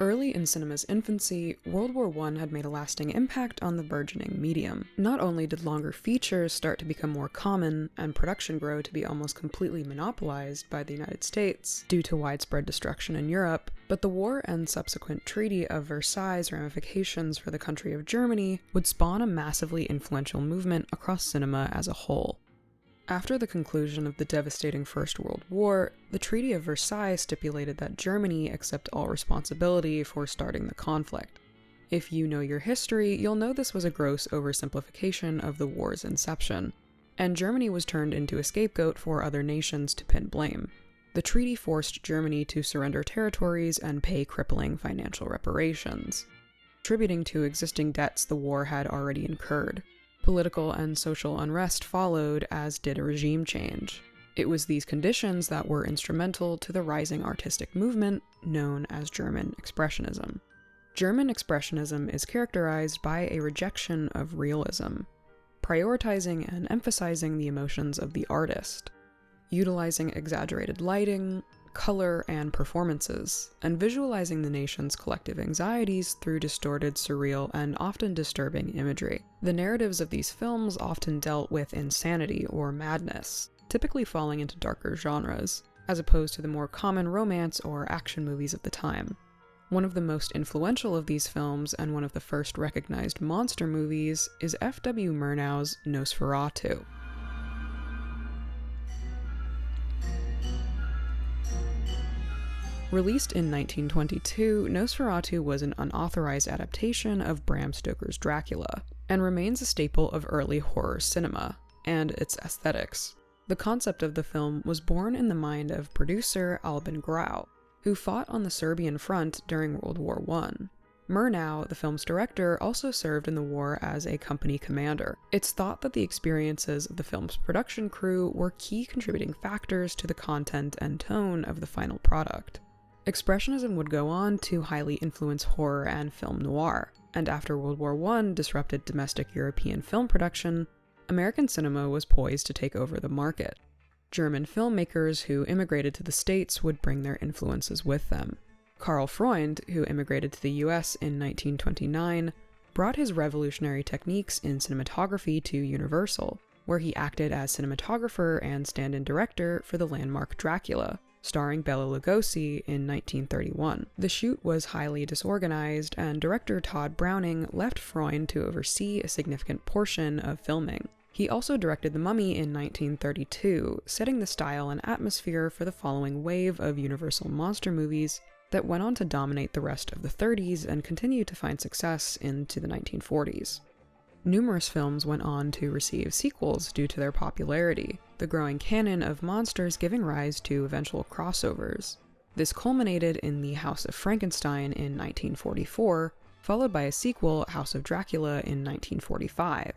Early in cinema's infancy, World War I had made a lasting impact on the burgeoning medium. Not only did longer features start to become more common, and production grow to be almost completely monopolized by the United States due to widespread destruction in Europe, but the war and subsequent Treaty of Versailles' ramifications for the country of Germany would spawn a massively influential movement across cinema as a whole. After the conclusion of the devastating First World War, the Treaty of Versailles stipulated that Germany accept all responsibility for starting the conflict. If you know your history, you'll know this was a gross oversimplification of the war's inception, and Germany was turned into a scapegoat for other nations to pin blame. The treaty forced Germany to surrender territories and pay crippling financial reparations, contributing to existing debts the war had already incurred. Political and social unrest followed, as did a regime change. It was these conditions that were instrumental to the rising artistic movement known as German Expressionism. German Expressionism is characterized by a rejection of realism, prioritizing and emphasizing the emotions of the artist, utilizing exaggerated lighting, color, and performances, and visualizing the nation's collective anxieties through distorted, surreal, and often disturbing imagery. The narratives of these films often dealt with insanity or madness, typically falling into darker genres, as opposed to the more common romance or action movies of the time. One of the most influential of these films, and one of the first recognized monster movies, is F.W. Murnau's Nosferatu. Released in 1922, Nosferatu was an unauthorized adaptation of Bram Stoker's Dracula, and remains a staple of early horror cinema, and its aesthetics. The concept of the film was born in the mind of producer Albin Grau, who fought on the Serbian front during World War I. Murnau, the film's director, also served in the war as a company commander. It's thought that the experiences of the film's production crew were key contributing factors to the content and tone of the final product. Expressionism would go on to highly influence horror and film noir, and after World War I disrupted domestic European film production, American cinema was poised to take over the market. German filmmakers who immigrated to the States would bring their influences with them. Karl Freund, who immigrated to the US in 1929, brought his revolutionary techniques in cinematography to Universal, where he acted as cinematographer and stand-in director for the landmark Dracula, starring Bela Lugosi in 1931. The shoot was highly disorganized, and director Todd Browning left Freund to oversee a significant portion of filming. He also directed The Mummy in 1932, setting the style and atmosphere for the following wave of Universal monster movies that went on to dominate the rest of the 30s and continued to find success into the 1940s. Numerous films went on to receive sequels due to their popularity, the growing canon of monsters giving rise to eventual crossovers. This culminated in The House of Frankenstein in 1944, followed by a sequel, House of Dracula, in 1945.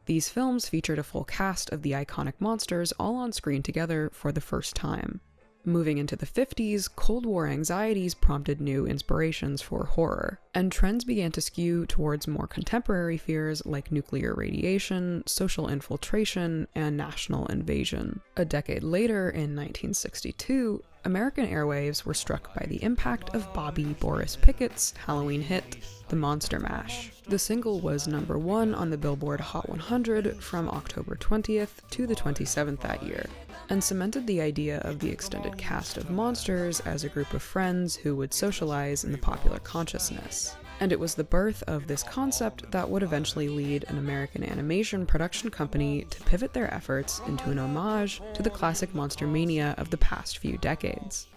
These films featured a full cast of the iconic monsters all on screen together for the first time. Moving into the 50s, Cold War anxieties prompted new inspirations for horror, and trends began to skew towards more contemporary fears like nuclear radiation, social infiltration, and national invasion. A decade later, in 1962, American airwaves were struck by the impact of Bobby Boris Pickett's Halloween hit, The Monster Mash. The single was number 1 on the Billboard Hot 100 from October 20th to the 27th that year, and cemented the idea of the extended cast of monsters as a group of friends who would socialize in the popular consciousness. And it was the birth of this concept that would eventually lead an American animation production company to pivot their efforts into an homage to the classic monster mania of the past few decades.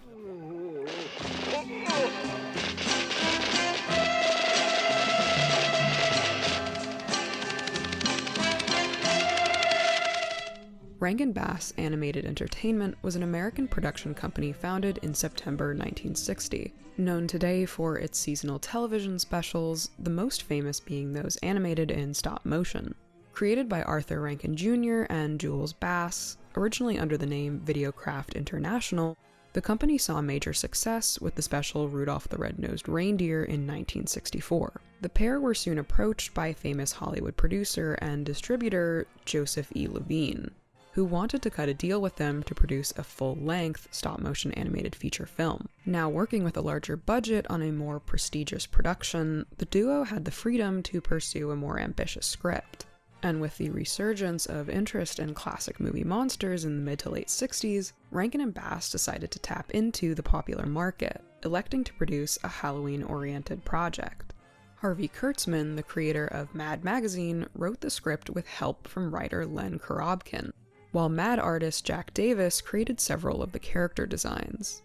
Rankin Bass Animated Entertainment was an American production company founded in September 1960, known today for its seasonal television specials, the most famous being those animated in stop motion. Created by Arthur Rankin Jr. and Jules Bass, originally under the name Videocraft International, the company saw major success with the special Rudolph the Red-Nosed Reindeer in 1964. The pair were soon approached by famous Hollywood producer and distributor Joseph E. Levine, who wanted to cut a deal with them to produce a full-length stop-motion animated feature film. Now working with a larger budget on a more prestigious production, the duo had the freedom to pursue a more ambitious script. And with the resurgence of interest in classic movie monsters in the mid to late 60s, Rankin and Bass decided to tap into the popular market, electing to produce a Halloween-oriented project. Harvey Kurtzman, the creator of Mad Magazine, wrote the script with help from writer Len Korobkin, while Mad artist Jack Davis created several of the character designs.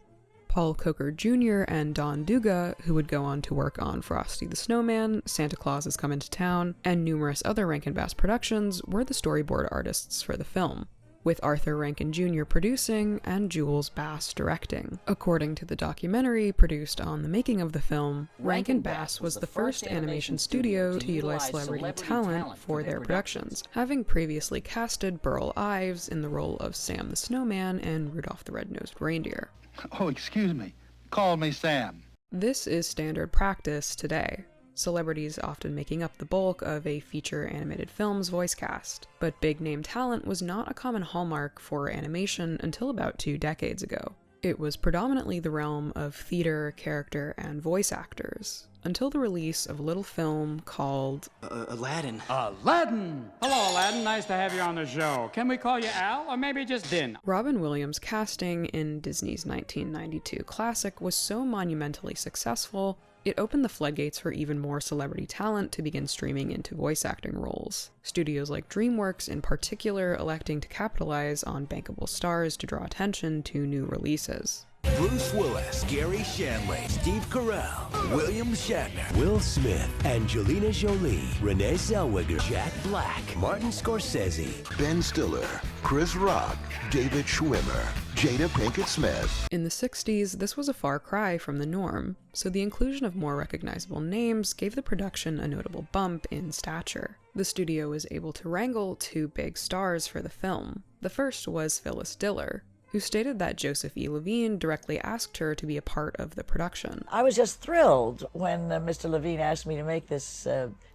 Paul Coker Jr. and Don Duga, who would go on to work on Frosty the Snowman, Santa Claus is Coming to Town, and numerous other Rankin Bass productions, were the storyboard artists for the film, with Arthur Rankin Jr. producing and Jules Bass directing. According to the documentary produced on the making of the film, Rankin Bass was the first animation studio to utilize celebrity talent for their productions, having previously casted Burl Ives in the role of Sam the Snowman and Rudolph the Red-Nosed Reindeer. Oh, excuse me. Call me Sam. This is standard practice today, celebrities often making up the bulk of a feature animated film's voice cast. But big-name talent was not a common hallmark for animation until about 2 decades ago. It was predominantly the realm of theater, character, and voice actors, until the release of a little film called Aladdin. Aladdin! Hello, Aladdin. Nice to have you on the show. Can we call you Al, or maybe just Din? Robin Williams' casting in Disney's 1992 classic was so monumentally successful, it opened the floodgates for even more celebrity talent to begin streaming into voice acting roles. Studios like DreamWorks in particular electing to capitalize on bankable stars to draw attention to new releases. Bruce Willis, Gary Shandling, Steve Carell, William Shatner, Will Smith, Angelina Jolie, Renee Zellweger, Jack Black, Martin Scorsese, Ben Stiller, Chris Rock, David Schwimmer, Jada Pinkett Smith. In the 60s, this was a far cry from the norm, so the inclusion of more recognizable names gave the production a notable bump in stature. The studio was able to wrangle 2 big stars for the film. The first was Phyllis Diller, who stated that Joseph E. Levine directly asked her to be a part of the production. I was just thrilled when Mr. Levine asked me to make this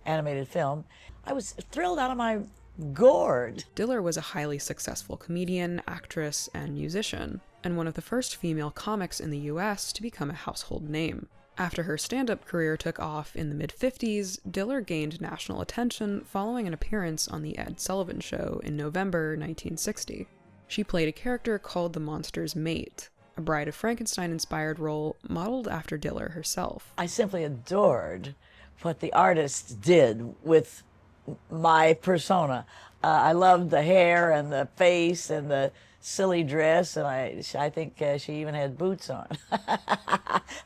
animated film. I was thrilled out of my gourd. Diller was a highly successful comedian, actress, and musician, and one of the first female comics in the US to become a household name. After her stand-up career took off in the mid-50s, Diller gained national attention following an appearance on The Ed Sullivan Show in November 1960. She played a character called the Monster's Mate, a Bride of Frankenstein-inspired role modeled after Diller herself. I simply adored what the artist did with my persona. I loved the hair and the face and the silly dress, and I think she even had boots on.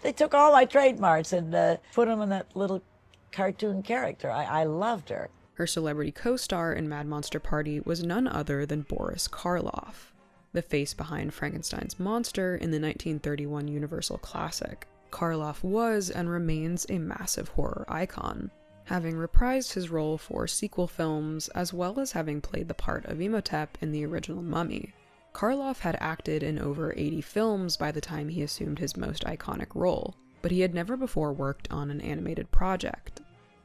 They took all my trademarks and put them in that little cartoon character. I loved her. Her celebrity co-star in Mad Monster Party was none other than Boris Karloff, the face behind Frankenstein's monster in the 1931 Universal classic. Karloff was and remains a massive horror icon, having reprised his role for sequel films as well as having played the part of Imhotep in the original Mummy. Karloff had acted in over 80 films by the time he assumed his most iconic role, but he had never before worked on an animated project.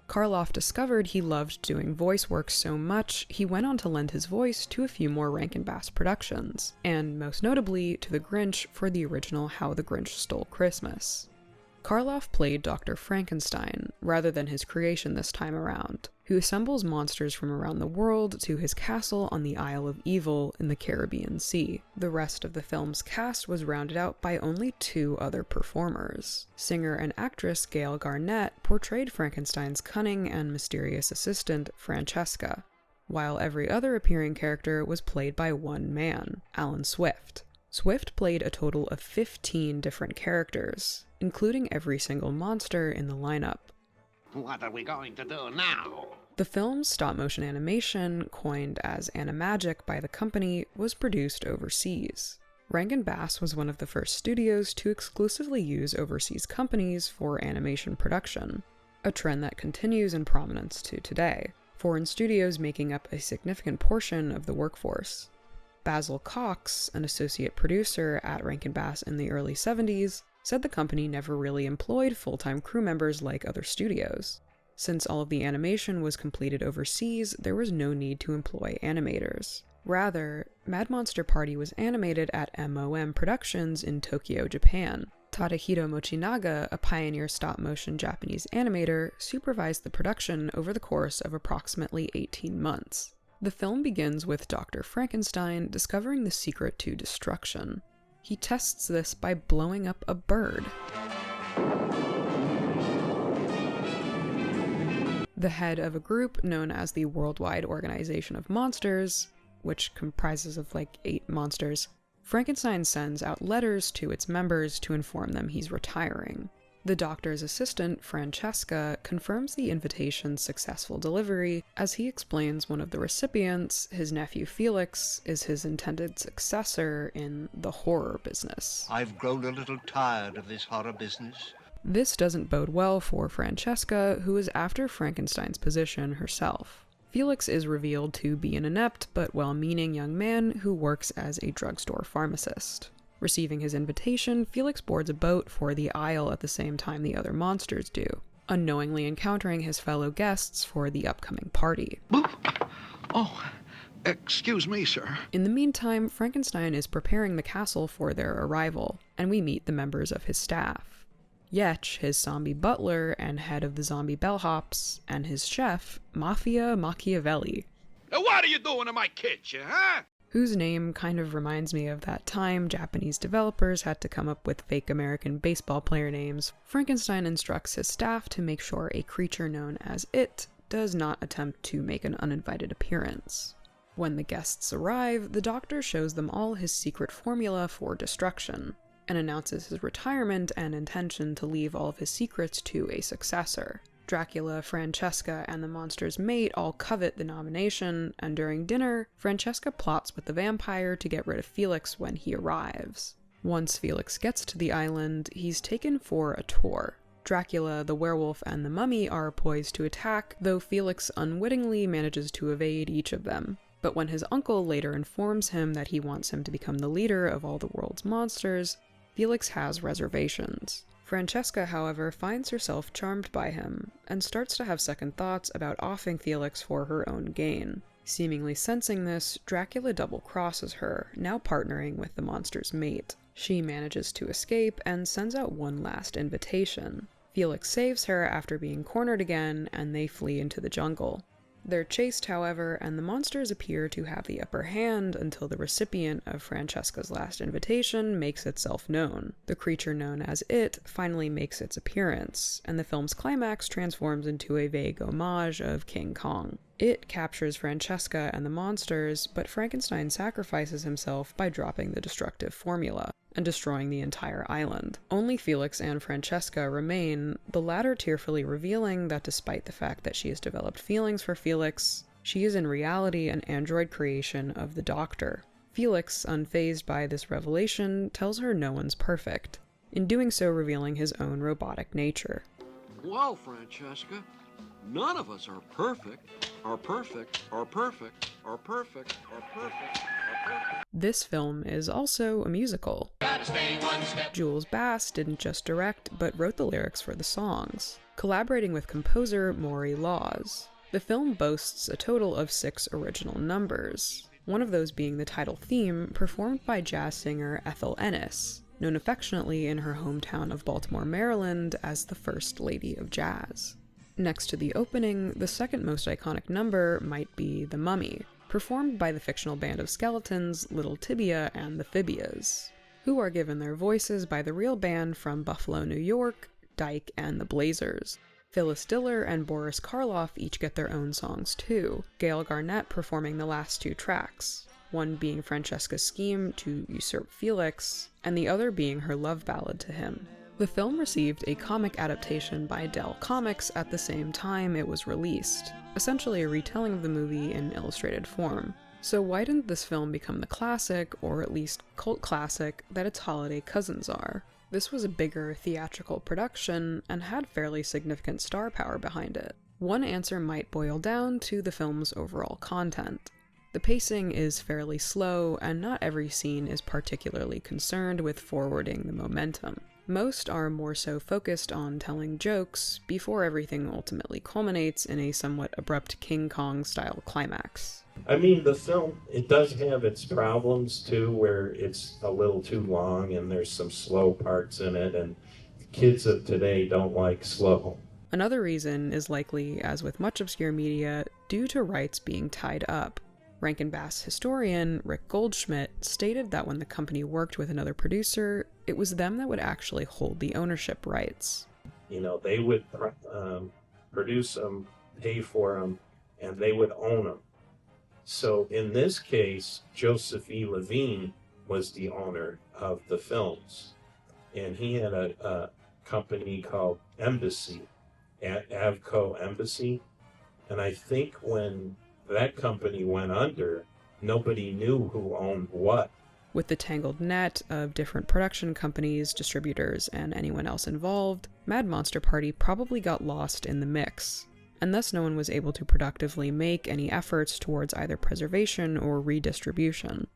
Karloff discovered he loved doing voice work so much, he went on to lend his voice to a few more Rankin Bass productions, and most notably to the Grinch for the original How the Grinch Stole Christmas. Karloff played Dr. Frankenstein, rather than his creation this time around, who assembles monsters from around the world to his castle on the Isle of Evil in the Caribbean Sea. The rest of the film's cast was rounded out by only 2 other performers. Singer and actress Gail Garnett portrayed Frankenstein's cunning and mysterious assistant, Francesca, while every other appearing character was played by one man, Alan Swift. Swift played a total of 15 different characters, including every single monster in the lineup. What are we going to do now? The film's stop-motion animation, coined as Animagic by the company, was produced overseas. Rankin Bass was one of the first studios to exclusively use overseas companies for animation production, a trend that continues in prominence to today, foreign studios making up a significant portion of the workforce. Basil Cox, an associate producer at Rankin Bass in the early 70s, said the company never really employed full-time crew members like other studios. Since all of the animation was completed overseas, there was no need to employ animators. Rather, Mad Monster Party was animated at MOM Productions in Tokyo, Japan. Tadahito Mochinaga, a pioneer stop-motion Japanese animator, supervised the production over the course of approximately 18 months. The film begins with Dr. Frankenstein discovering the secret to destruction. He tests this by blowing up a bird. The head of a group known as the Worldwide Organization of Monsters, which comprises of like 8 monsters, Frankenstein sends out letters to its members to inform them he's retiring. The doctor's assistant, Francesca, confirms the invitation's successful delivery as he explains one of the recipients, his nephew Felix, is his intended successor in the horror business. I've grown a little tired of this horror business. This doesn't bode well for Francesca, who is after Frankenstein's position herself. Felix is revealed to be an inept but well-meaning young man who works as a drugstore pharmacist. Receiving his invitation, Felix boards a boat for the Isle at the same time the other monsters do, unknowingly encountering his fellow guests for the upcoming party. Oh, excuse me, sir. In the meantime, Frankenstein is preparing the castle for their arrival, and we meet the members of his staff. Yetch, his zombie butler and head of the zombie bellhops, and his chef, Mafia Machiavelli. What are you doing in my kitchen, huh? Whose name kind of reminds me of that time Japanese developers had to come up with fake American baseball player names. Frankenstein instructs his staff to make sure a creature known as It does not attempt to make an uninvited appearance. When the guests arrive, the doctor shows them all his secret formula for destruction, and announces his retirement and intention to leave all of his secrets to a successor. Dracula, Francesca, and the monster's mate all covet the nomination, and during dinner, Francesca plots with the vampire to get rid of Felix when he arrives. Once Felix gets to the island, he's taken for a tour. Dracula, the werewolf, and the mummy are poised to attack, though Felix unwittingly manages to evade each of them. But when his uncle later informs him that he wants him to become the leader of all the world's monsters, Felix has reservations. Francesca, however, finds herself charmed by him, and starts to have second thoughts about offing Felix for her own gain. Seemingly sensing this, Dracula double-crosses her, now partnering with the monster's mate. She manages to escape and sends out one last invitation. Felix saves her after being cornered again, and they flee into the jungle. They're chased, however, and the monsters appear to have the upper hand until the recipient of Francesca's last invitation makes itself known. The creature known as It finally makes its appearance, and the film's climax transforms into a vague homage of King Kong. It captures Francesca and the monsters, but Frankenstein sacrifices himself by dropping the destructive formula and destroying the entire island. Only Felix and Francesca remain, the latter tearfully revealing that despite the fact that she has developed feelings for Felix, she is in reality an android creation of the Doctor. Felix, unfazed by this revelation, tells her no one's perfect, in doing so revealing his own robotic nature. Well, Francesca, none of us are perfect. Are perfect. Are perfect. Are perfect. Are perfect. Are perfect. This film is also a musical. Jules Bass didn't just direct, but wrote the lyrics for the songs, collaborating with composer Maury Laws. The film boasts a total of 6 original numbers, one of those being the title theme, performed by jazz singer Ethel Ennis, known affectionately in her hometown of Baltimore, Maryland as the First Lady of Jazz. Next to the opening, the second most iconic number might be The Mummy, performed by the fictional band of skeletons Little Tibia and the Phibias, who are given their voices by the real band from Buffalo, New York, Dyke and the Blazers. Phyllis Diller and Boris Karloff each get their own songs too, Gail Garnett performing the last 2 tracks, one being Francesca's scheme to usurp Felix, and the other being her love ballad to him. The film received a comic adaptation by Dell Comics at the same time it was released, essentially a retelling of the movie in illustrated form. So why didn't this film become the classic, or at least cult classic, that its holiday cousins are? This was a bigger theatrical production and had fairly significant star power behind it. One answer might boil down to the film's overall content. The pacing is fairly slow, and not every scene is particularly concerned with forwarding the momentum. Most are more so focused on telling jokes before everything ultimately culminates in a somewhat abrupt King Kong-style climax. I mean, the film, it does have its problems too, where it's a little too long and there's some slow parts in it, and kids of today don't like slow. Another reason is likely, as with much obscure media, due to rights being tied up. Rankin Bass historian Rick Goldschmidt stated that when the company worked with another producer, it was them that would actually hold the ownership rights. You know, they would produce them, pay for them, and they would own them. So in this case, Joseph E. Levine was the owner of the films, and he had a company called Embassy, Avco Embassy, and I think when that company went under, nobody knew who owned what. With the tangled net of different production companies, distributors, and anyone else involved, Mad Monster Party probably got lost in the mix, and thus no one was able to productively make any efforts towards either preservation or redistribution.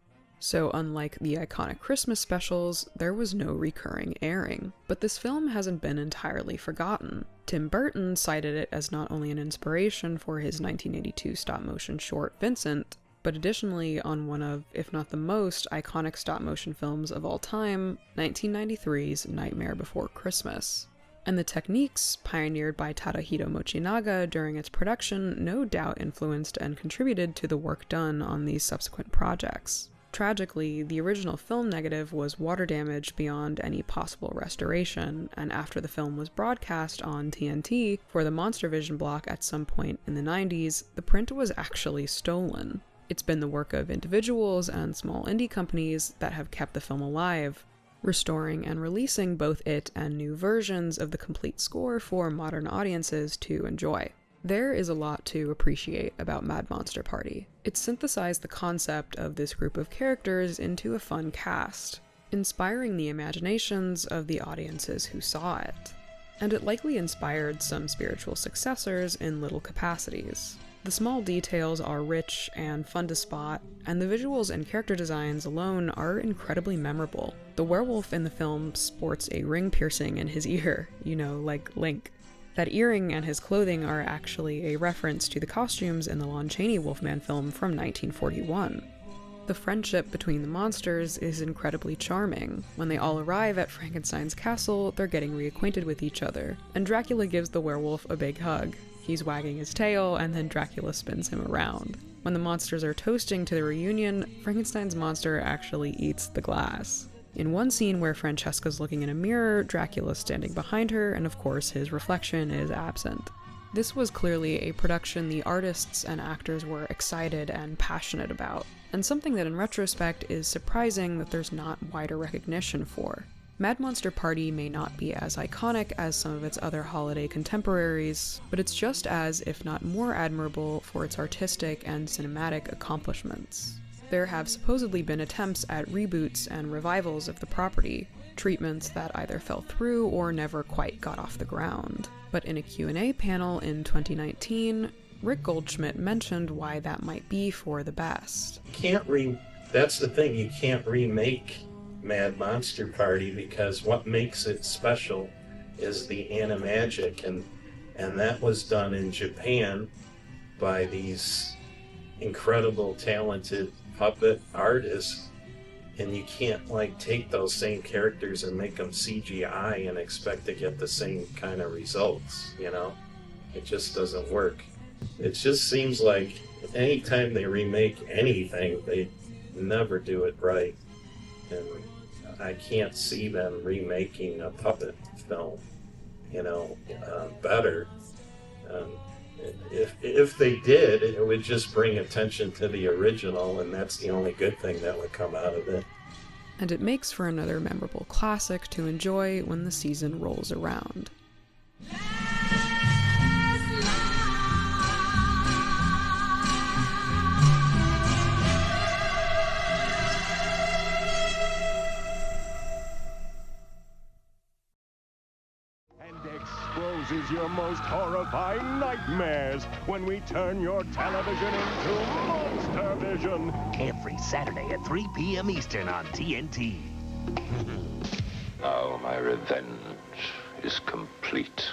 So unlike the iconic Christmas specials, there was no recurring airing. But this film hasn't been entirely forgotten. Tim Burton cited it as not only an inspiration for his 1982 stop-motion short Vincent, but additionally on one of, if not the most, iconic stop-motion films of all time, 1993's Nightmare Before Christmas. And the techniques pioneered by Tadahito Mochinaga during its production no doubt influenced and contributed to the work done on these subsequent projects. Tragically, the original film negative was water damaged beyond any possible restoration, and after the film was broadcast on TNT for the Monster Vision block at some point in the 90s, the print was actually stolen. It's been the work of individuals and small indie companies that have kept the film alive, restoring and releasing both it and new versions of the complete score for modern audiences to enjoy. There is a lot to appreciate about Mad Monster Party. It synthesized the concept of this group of characters into a fun cast, inspiring the imaginations of the audiences who saw it. And it likely inspired some spiritual successors in little capacities. The small details are rich and fun to spot, and the visuals and character designs alone are incredibly memorable. The werewolf in the film sports a ring piercing in his ear, like Link. That earring and his clothing are actually a reference to the costumes in the Lon Chaney Wolfman film from 1941. The friendship between the monsters is incredibly charming. When they all arrive at Frankenstein's castle, they're getting reacquainted with each other, and Dracula gives the werewolf a big hug. He's wagging his tail, and then Dracula spins him around. When the monsters are toasting to the reunion, Frankenstein's monster actually eats the glass. In one scene where Francesca's looking in a mirror, Dracula's standing behind her, and of course his reflection is absent. This was clearly a production the artists and actors were excited and passionate about, and something that in retrospect is surprising that there's not wider recognition for. Mad Monster Party may not be as iconic as some of its other holiday contemporaries, but it's just as, if not more admirable for its artistic and cinematic accomplishments. There have supposedly been attempts at reboots and revivals of the property, treatments that either fell through or never quite got off the ground. But in a Q&A panel in 2019, Rick Goldschmidt mentioned why that might be for the best. That's the thing, you can't remake Mad Monster Party because what makes it special is the animagic, and that was done in Japan by these incredible, talented puppet artists, and you can't take those same characters and make them CGI and expect to get the same kind of results, It just doesn't work. It just seems like anytime they remake anything, they never do it right, and I can't see them remaking a puppet film, better. If they did, it would just bring attention to the original, and that's the only good thing that would come out of it. And it makes for another memorable classic to enjoy when the season rolls around. Exposes your most horrifying nightmares when we turn your television into Monster Vision. Every Saturday at 3 p.m. Eastern on TNT. Now my revenge is complete.